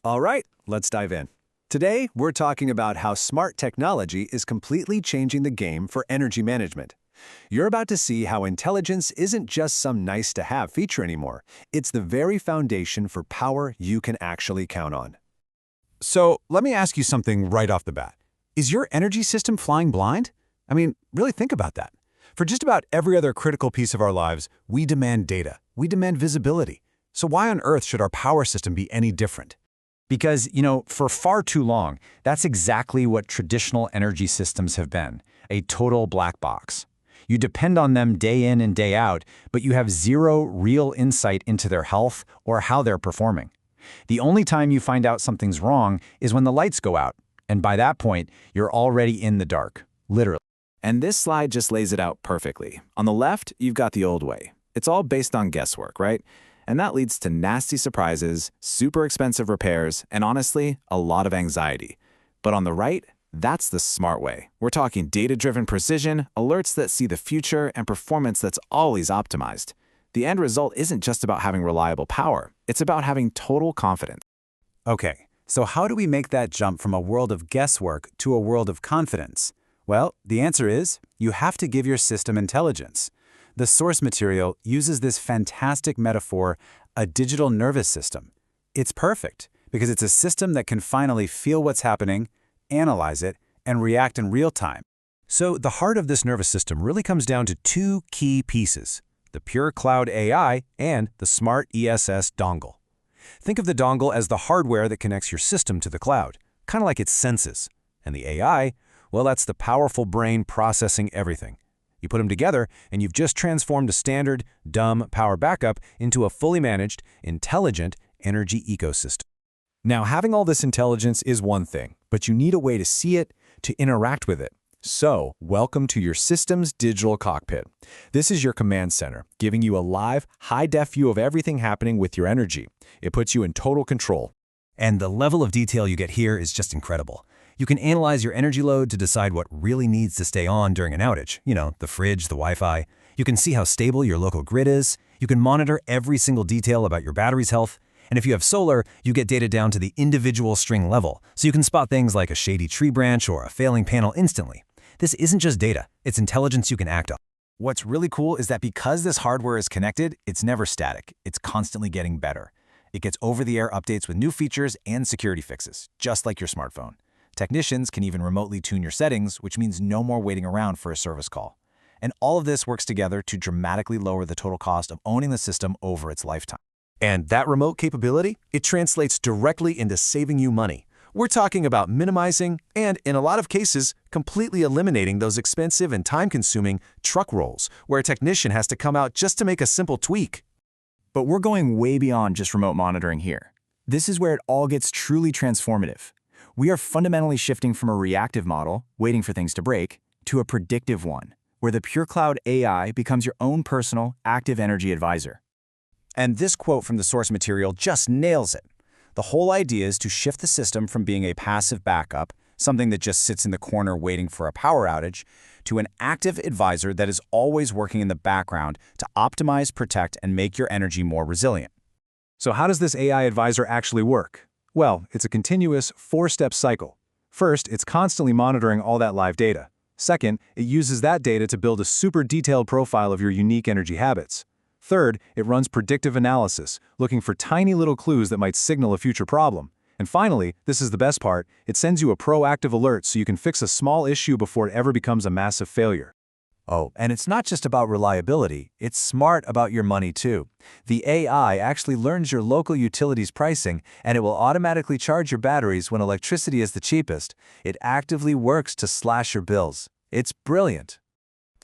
All right, let's dive in. Today, we're talking about how smart technology is completely changing the game for energy management. You're about to see how intelligence isn't just some nice-to-have feature anymore. It's the very foundation for power you can actually count on. So let me ask you something right off the bat. Is your energy system flying blind? I mean, really think about that. For just about every other critical piece of our lives, we demand data. We demand visibility. So why on earth should our power system be any different? Because, for far too long, that's exactly what traditional energy systems have been, a total black box. You depend on them day in and day out, but you have zero real insight into their health or how they're performing. The only time you find out something's wrong is when the lights go out, and by that point, you're already in the dark, literally. And this slide just lays it out perfectly. On the left, you've got the old way. It's all based on guesswork, right? And that leads to nasty surprises, super expensive repairs, and honestly, a lot of anxiety. But on the right, that's the smart way. We're talking data-driven precision, alerts that see the future, and performance that's always optimized. The end result isn't just about having reliable power. It's about having total confidence. Okay, so how do we make that jump from a world of guesswork to a world of confidence? Well, the answer is you have to give your system intelligence. The source material uses this fantastic metaphor, a digital nervous system. It's perfect because it's a system that can finally feel what's happening, analyze it, and react in real time. So the heart of this nervous system really comes down to two key pieces: the Pure Cloud AI and the Smart ESS dongle. Think of the dongle as the hardware that connects your system to the cloud, kind of like its senses. And the AI, well, that's the powerful brain processing everything. You put them together, and you've just transformed a standard, dumb power backup into a fully managed, intelligent energy ecosystem. Now, having all this intelligence is one thing, but you need a way to see it, to interact with it. So, welcome to your system's digital cockpit. This is your command center, giving you a live, high-def view of everything happening with your energy. It puts you in total control. And the level of detail you get here is just incredible. You can analyze your energy load to decide what really needs to stay on during an outage. The fridge, the Wi-Fi. You can see how stable your local grid is. You can monitor every single detail about your battery's health. And if you have solar, you get data down to the individual string level, so you can spot things like a shady tree branch or a failing panel instantly. This isn't just data, it's intelligence you can act on. What's really cool is that because this hardware is connected, it's never static. It's constantly getting better. It gets over-the-air updates with new features and security fixes, just like your smartphone. Technicians can even remotely tune your settings, which means no more waiting around for a service call. And all of this works together to dramatically lower the total cost of owning the system over its lifetime. And that remote capability, it translates directly into saving you money. We're talking about minimizing and, in a lot of cases, completely eliminating those expensive and time-consuming truck rolls where a technician has to come out just to make a simple tweak. But we're going way beyond just remote monitoring here. This is where it all gets truly transformative. We are fundamentally shifting from a reactive model, waiting for things to break, to a predictive one, where the Pure Cloud AI becomes your own personal, active energy advisor. And this quote from the source material just nails it. The whole idea is to shift the system from being a passive backup, something that just sits in the corner waiting for a power outage, to an active advisor that is always working in the background to optimize, protect, and make your energy more resilient. So how does this AI advisor actually work? Well, it's a continuous four-step cycle. First, it's constantly monitoring all that live data. Second, it uses that data to build a super detailed profile of your unique energy habits. Third, it runs predictive analysis, looking for tiny little clues that might signal a future problem. And finally, this is the best part, it sends you a proactive alert so you can fix a small issue before it ever becomes a massive failure. Oh, and it's not just about reliability, it's smart about your money too. The AI actually learns your local utilities pricing, and it will automatically charge your batteries when electricity is the cheapest. It actively works to slash your bills. It's brilliant.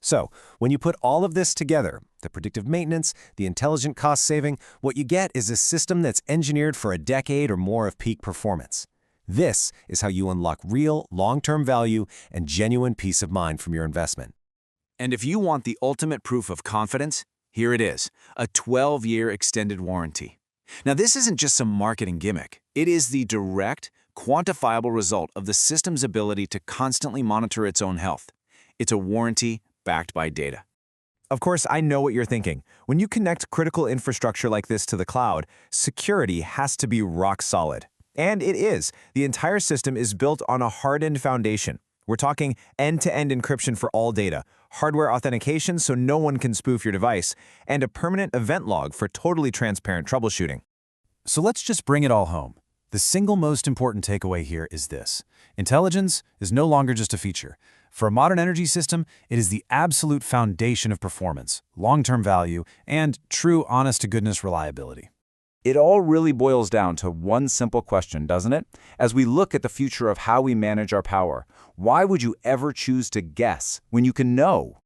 So, when you put all of this together, the predictive maintenance, the intelligent cost saving, what you get is a system that's engineered for a decade or more of peak performance. This is how you unlock real, long-term value and genuine peace of mind from your investment. And if you want the ultimate proof of confidence, here it is, a 12-year extended warranty. Now, this isn't just some marketing gimmick. It is the direct, quantifiable result of the system's ability to constantly monitor its own health. It's a warranty backed by data. Of course, I know what you're thinking. When you connect critical infrastructure like this to the cloud, security has to be rock solid. And it is. The entire system is built on a hardened foundation. We're talking end-to-end encryption for all data, hardware authentication so no one can spoof your device, and a permanent event log for totally transparent troubleshooting. So let's just bring it all home. The single most important takeaway here is this: intelligence is no longer just a feature. For a modern energy system, it is the absolute foundation of performance, long-term value, and true honest-to-goodness reliability. It all really boils down to one simple question, doesn't it? As we look at the future of how we manage our power, why would you ever choose to guess when you can know?